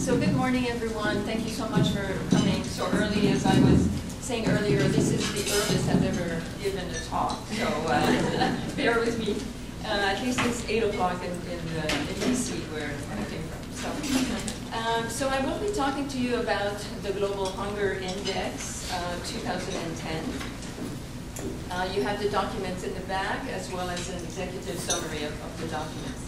So good morning, everyone. Thank you so much for coming so early. As I was saying earlier, this is the earliest I've ever given a talk, so bear with me. At least it's 8 o'clock in DC, where I came from. So I will be talking to you about the Global Hunger Index 2010. You have the documents in the back, as well as an executive summary of the documents.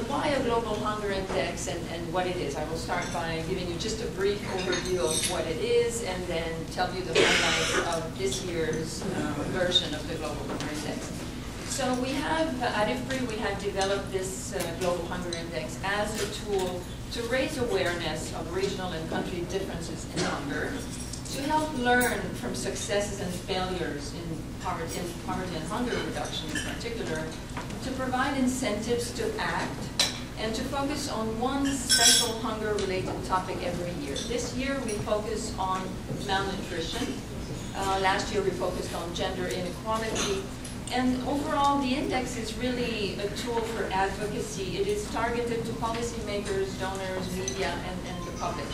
Why a Global Hunger Index and what it is? I will start by giving you just a brief overview of what it is, and then tell you the highlights of this year's version of the Global Hunger Index. So we have, at IFPRI, we have developed this Global Hunger Index as a tool to raise awareness of regional and country differences in hunger, to help learn from successes and failures in poverty and hunger reduction in particular, to provide incentives to act, and to focus on one special hunger-related topic every year. This year we focus on malnutrition. Last year we focused on gender inequality. And overall, the index is really a tool for advocacy. It is targeted to policymakers, donors, media, and the public.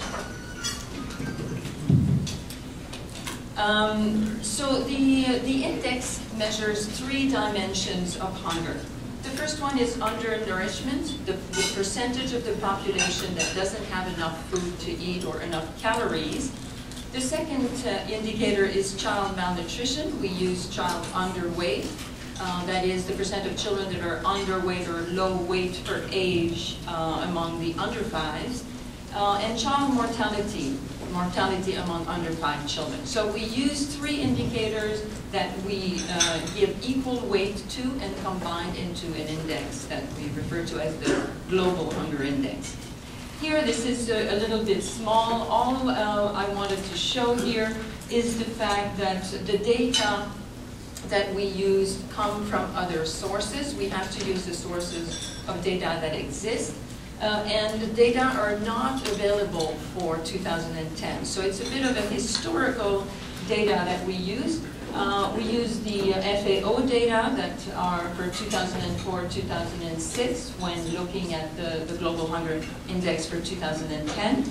So the index measures 3 dimensions of hunger. The first one is undernourishment, the percentage of the population that doesn't have enough food to eat or enough calories. The second indicator is child malnutrition. We use child underweight. That is the percent of children that are underweight or low weight for age among the under 5s. And child mortality among under 5 children. So we use 3 indicators that we give equal weight to and combine into an index that we refer to as the Global Hunger Index. Here, this is a little bit small. All I wanted to show here is the fact that the data that we use come from other sources. We have to use the sources of data that exist. And the data are not available for 2010. So it's a bit of a historical data that we use. We use the FAO data that are for 2004-2006 when looking at the Global Hunger Index for 2010.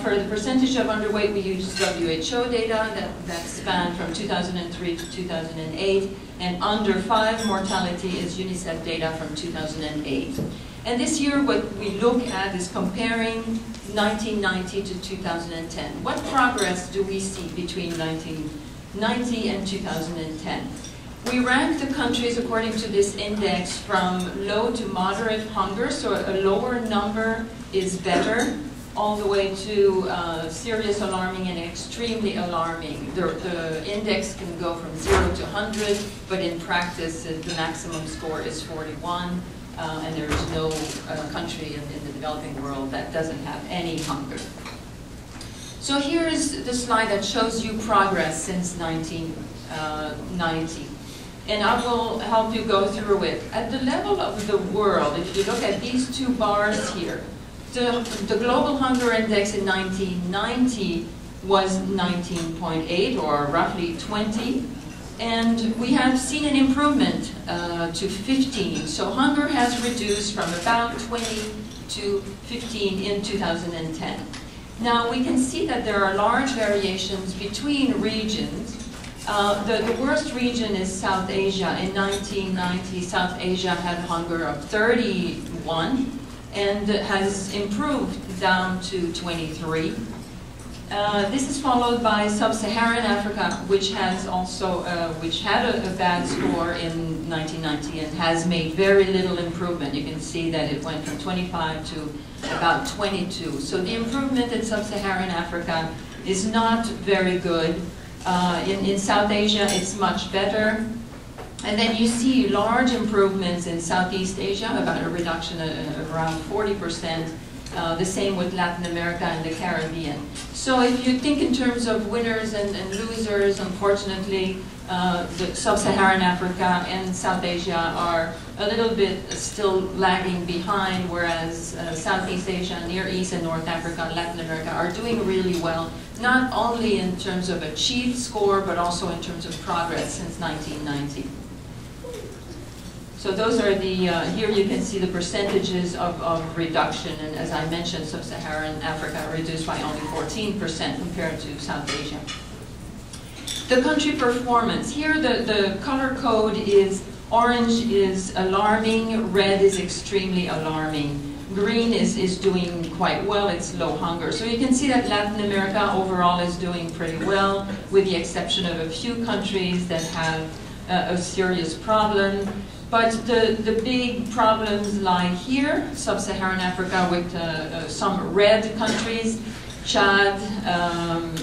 For the percentage of underweight, we use WHO data that span from 2003 to 2008. And under 5 mortality is UNICEF data from 2008. And this year, what we look at is comparing 1990 to 2010. What progress do we see between 1990 and 2010? We rank the countries according to this index from low to moderate hunger, so a lower number is better, all the way to serious alarming and extremely alarming. The index can go from 0 to 100, but in practice, the maximum score is 41. And there is no country in the developing world that doesn't have any hunger. So here's the slide that shows you progress since 1990. And I will help you go through it. At the level of the world, if you look at these 2 bars here, the Global Hunger Index in 1990 was 19.8, or roughly 20. And we have seen an improvement to 15. So hunger has reduced from about 20 to 15 in 2010. Now we can see that there are large variations between regions. The worst region is South Asia. In 1990, South Asia had hunger of 31 and has improved down to 23. This is followed by Sub-Saharan Africa, which has also which had a bad score in 1990 and has made very little improvement. You can see that it went from 25 to about 22. So the improvement in Sub-Saharan Africa is not very good. In South Asia, it's much better. And then you see large improvements in Southeast Asia, about a reduction of around 40%. The same with Latin America and the Caribbean. So if you think in terms of winners and losers, unfortunately, the Sub-Saharan Africa and South Asia are a little bit still lagging behind, whereas Southeast Asia, Near East and North Africa and Latin America are doing really well, not only in terms of achieved score, but also in terms of progress since 1990. So those are the, here you can see the percentages of reduction, and as I mentioned, Sub-Saharan Africa reduced by only 14% compared to South Asia. The country performance. Here the color code is orange is alarming, red is extremely alarming. Green is doing quite well, it's low hunger. So you can see that Latin America overall is doing pretty well, with the exception of a few countries that have a serious problem. But the big problems lie here, Sub-Saharan Africa with some red countries, Chad,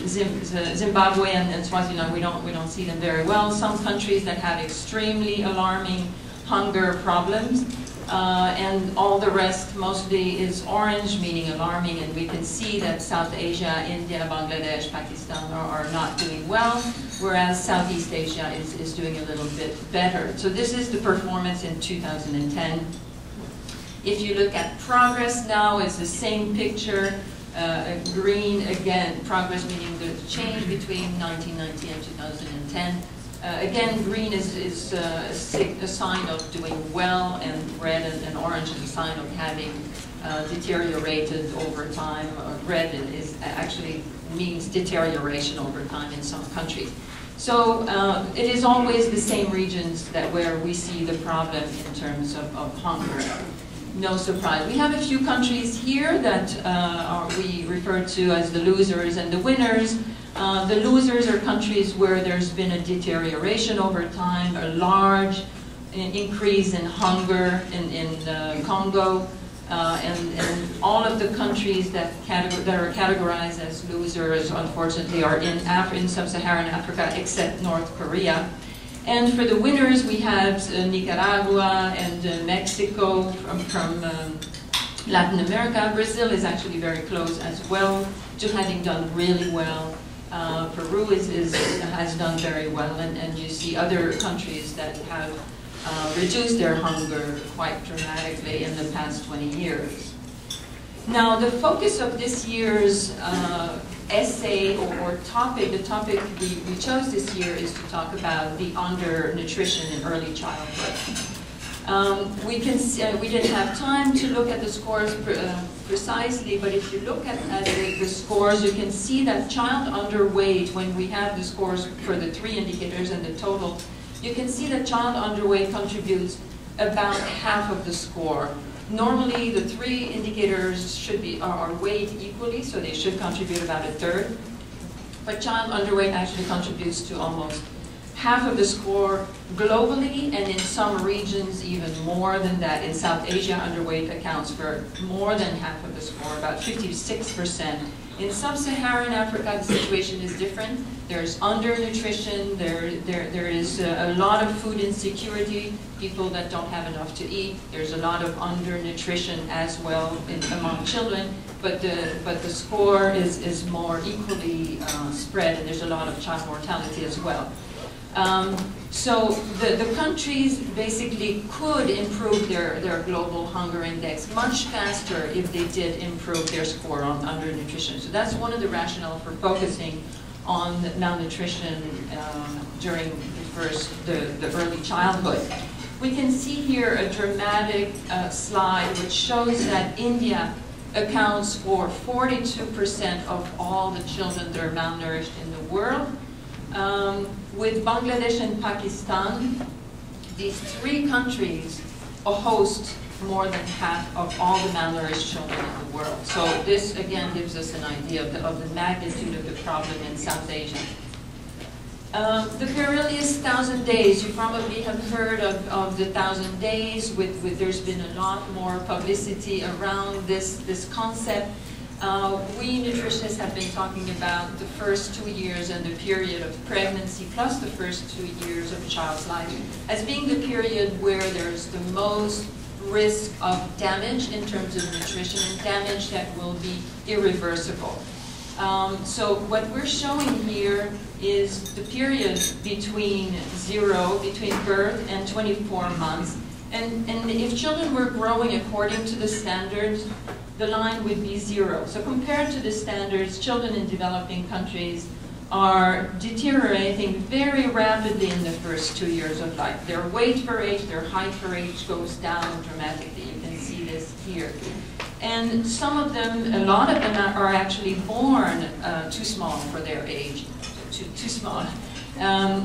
Zimbabwe, and Swaziland. We don't see them very well. Some countries that have extremely alarming hunger problems, and all the rest mostly is orange, meaning alarming. And we can see that South Asia, India, Bangladesh, Pakistan are not doing well, whereas Southeast Asia is doing a little bit better. So this is the performance in 2010. If you look at progress now, it's the same picture. Green, again, progress meaning the change between 1990 and 2010. Again, green is a sign of doing well, and red and orange is a sign of having deteriorated over time. Red is actually means deterioration over time in some countries. So it is always the same regions where we see the problem in terms of hunger. No surprise. We have a few countries here that we refer to as the losers and the winners. The losers are countries where there's been a deterioration over time, a large increase in hunger in Congo, and all of the countries that are categorized as losers, unfortunately, are in Sub-Saharan Africa, except North Korea. And for the winners, we have Nicaragua and Mexico from Latin America. Brazil is actually very close as well to having done really well. Peru has done very well, and you see other countries that have reduced their hunger quite dramatically in the past 20 years. Now, the focus of this year's essay or topic, the topic we chose this year is to talk about the undernutrition in early childhood. We didn't have time to look at the scores precisely, but if you look at the scores, you can see that child underweight, when we have the scores for the 3 indicators and the total, you can see that child underweight contributes about half of the score. Normally, the 3 indicators are weighed equally, so they should contribute about 1/3. But child underweight actually contributes to almost half of the score globally, and in some regions even more than that. In South Asia, underweight accounts for more than half of the score, about 56%. In Sub-Saharan Africa, the situation is different. There's undernutrition, there is a lot of food insecurity, people that don't have enough to eat. There's a lot of undernutrition as well among children, but the score is more equally spread, and there's a lot of child mortality as well. So the countries basically could improve their global hunger index much faster if they did improve their score on undernutrition. So that's one of the rationale for focusing on malnutrition during the early childhood. We can see here a dramatic slide which shows that India accounts for 42% of all the children that are malnourished in the world. With Bangladesh and Pakistan, these 3 countries host more than half of all the malnourished children in the world. So this again gives us an idea of the magnitude of the problem in South Asia. The perilous 1,000 days, you probably have heard of the 1,000 days. There's been a lot more publicity around this concept. We nutritionists have been talking about the first 2 years and the period of pregnancy plus the first 2 years of a child's life as being the period where there's the most risk of damage in terms of nutrition, and damage that will be irreversible. So what we're showing here is the period between birth and 24 months. And if children were growing according to the standards, the line would be 0. So compared to the standards, children in developing countries are deteriorating very rapidly in the first 2 years of life. Their weight for age, their height for age goes down dramatically. You can see this here. And some of them, a lot of them are actually born too small for their age, too small.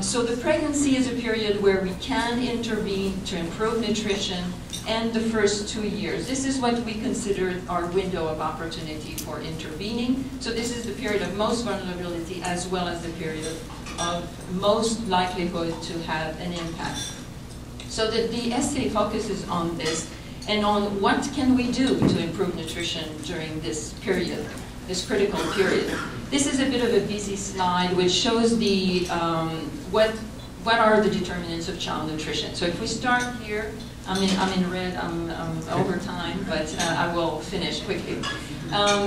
So the pregnancy is a period where we can intervene to improve nutrition and the first 2 years. This is what we consider our window of opportunity for intervening. So this is the period of most vulnerability as well as the period of most likelihood to have an impact. So the essay focuses on this and on what can we do to improve nutrition during this period, this critical period. This is a bit of a busy slide which shows the what are the determinants of child nutrition. So if we start here, I'm in red, I'm over time, but I will finish quickly.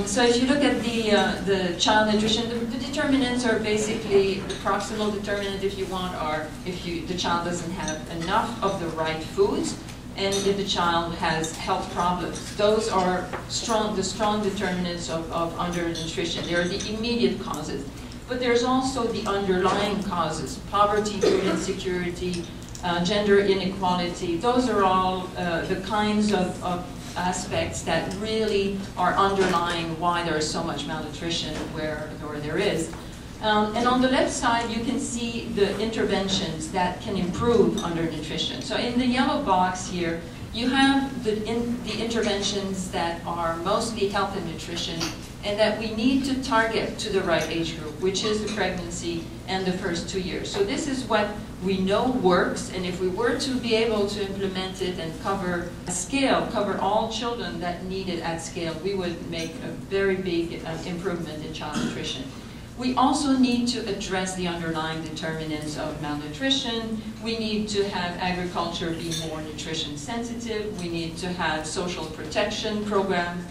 So if you look at the child nutrition, the determinants are basically the proximal determinant, if you want, or if the child doesn't have enough of the right foods, and if the child has health problems. Those are the strong determinants of undernutrition. They are the immediate causes. But there's also the underlying causes: poverty, food insecurity, gender inequality. Those are all the kinds of aspects that really are underlying why there is so much malnutrition where there is. And on the left side, you can see the interventions that can improve undernutrition. So in the yellow box here, you have the interventions that are mostly health and nutrition and that we need to target to the right age group, which is the pregnancy and the first 2 years. So this is what we know works, and if we were to be able to implement it and cover all children that need it at scale, we would make a very big improvement in child nutrition. We also need to address the underlying determinants of malnutrition. We need to have agriculture be more nutrition sensitive. We need to have social protection programs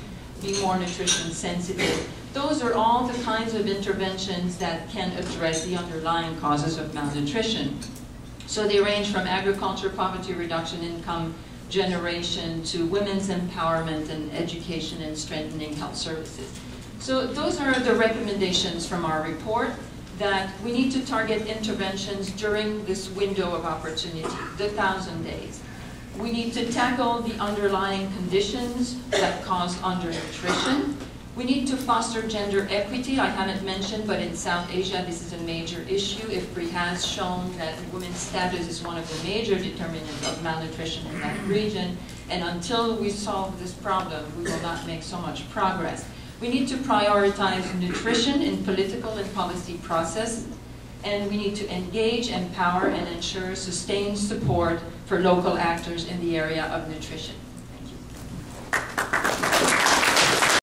be more nutrition sensitive. Those are all the kinds of interventions that can address the underlying causes of malnutrition. So they range from agriculture, poverty reduction, income generation, to women's empowerment and education and strengthening health services. So those are the recommendations from our report, that we need to target interventions during this window of opportunity, the 1,000 days. We need to tackle the underlying conditions that cause undernutrition. We need to foster gender equity. I haven't mentioned, but in South Asia this is a major issue. IFPRI has shown that women's status is one of the major determinants of malnutrition in that region, and until we solve this problem, we will not make so much progress. We need to prioritize nutrition in political and policy process, and we need to engage, empower, and ensure sustained support for local actors in the area of nutrition.